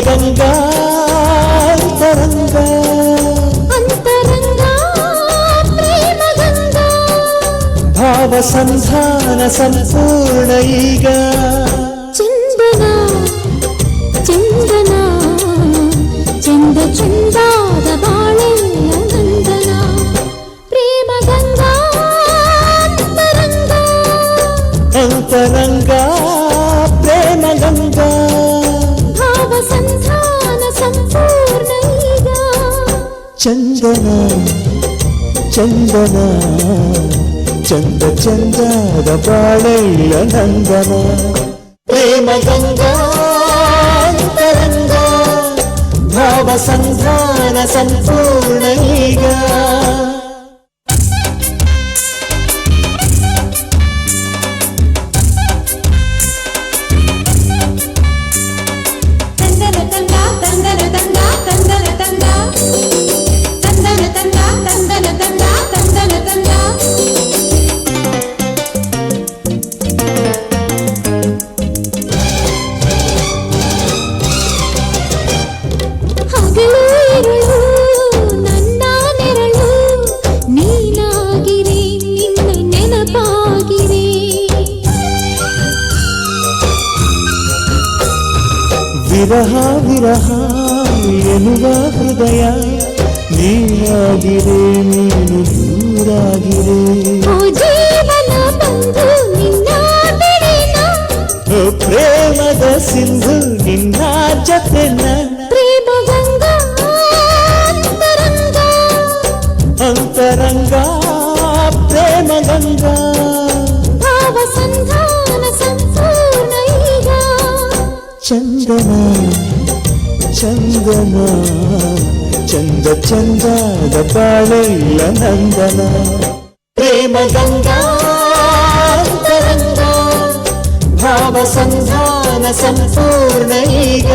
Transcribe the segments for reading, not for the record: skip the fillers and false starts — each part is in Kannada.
ಗಂಗಾ ಅಂತರಂಗ ಅಂತರಂಗ ಪ್ರೇಮ ಗಂಗಾ ಭಾವ ಸಂಧಾನ ಸಂಪೂರ್ಣ ಈಗ ಚಂದನ ಚಂದನ ಚಂದ ಚಂದಾದ ಬಾಳೆಯ ನಂದನ ಪ್ರೇಮ ಗಂಗಾ ಅಂತರಂಗ ಅಂತರಂಗ ಪ್ರೇಮ ಗಂಗಾ ಭಾವ ಸಂಧಾನ ಸಂಪೂರ್ಣ ಈಗ ಚಂದನ ಚಂದನ ಚಂದ ಚಂದದ ಬಾಳೆಯ ನಂದನ ಪ್ರೇಮ ಗಂಗಾ ಅಂತರಂಗ ಭಾವ ಸಂಧಾನ ಸಂಪೂರ್ಣ ಈಗ ವಿರಹ ವಿರಹ ಎನ್ನುವ ಹೃದಯ ನೀನಾಗಿರೆ ನೀನು ದೂರಾಗಿರೆ ಜೀವನ ಬಂದು ನಿನ್ನ ಬಿಡಿನ ಪ್ರೇಮದ ಸಿಂಧು ನಿನ್ನ ಜತೆನ ಪ್ರೇಮ ಗಂಗಾ ಅಂತರಂಗ ಅಂತರಂಗ ಪ್ರೇಮ ಗಂಗಾ ಭಾವ ಸಂಧಾನ ಸಂಪೂರ್ಣ ಈಗ ಚಂದನ ಚಂದನ ಚಂದ ಚಂದದ ಬಾಳೆಯ ನಂದನ ಪ್ರೇಮ ಗಂಗಾ ಅಂತರಂಗ ಭಾವ ಸಂಧಾನ ಸಂಪೂರ್ಣ ಈಗ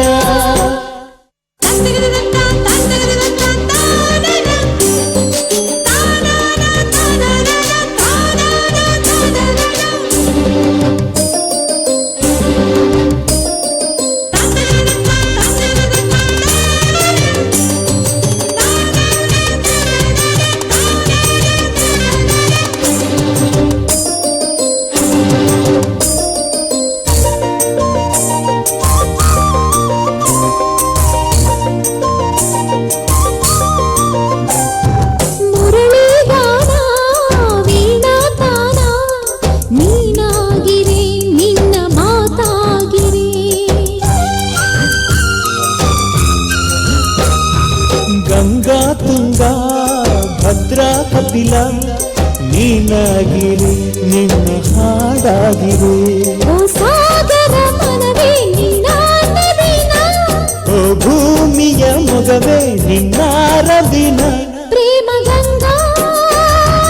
ಗಂಗಾ ತುಂಗಾ ಭದ್ರಾ ಕಪಿಲ ನೀನಾಗಿರಿ ನಿನ್ನ ಹಾಡಾಗಿರಿ ಓ ಸಾಗರ ಮನವೇ ನಿನ್ನ ನದಿನ ಓ ಭೂಮಿಯ ಮೊಗವೇ ನಿನ್ನ ರದಿನ ಪ್ರೇಮ ಗಂಗಾ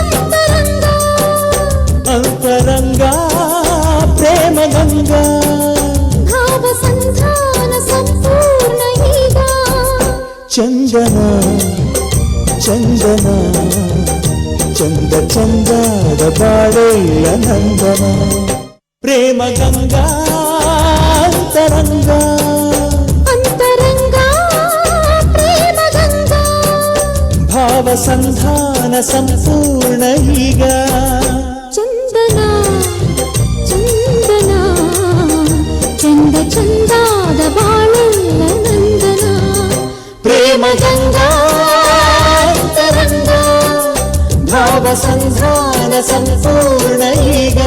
ಅಂತರಂಗ ಅಂತರಂಗ ಪ್ರೇಮ ಗಂಗಾ ಭಾವ ಸಂಧಾನ ಸಂಪೂರ್ಣ ಈಗ ಚಂದನ ಚಂದನ ಚಂದ ಚಂದದ ಬಾಳೆಯ ನಂದನ ಪ್ರೇಮ ಗಂಗಾ ಅಂತರಂಗ ಅಂತರಂಗ ಪ್ರೇಮ ಗಂಗಾ ಭಾವ ಸಂಧಾನ ಸಂಪೂರ್ಣ ಈಗ ಚಂದನ ಚಂದನ ಚಂದ ಚಂದಾದ ಬಾಳೆಯ ನಂದನ ಪ್ರೇಮ ಗಂಗಾ ಅಂತರಂಗ ಭಾವ ಸಂಧಾನ ಸಂಪೂರ್ಣ ಈಗ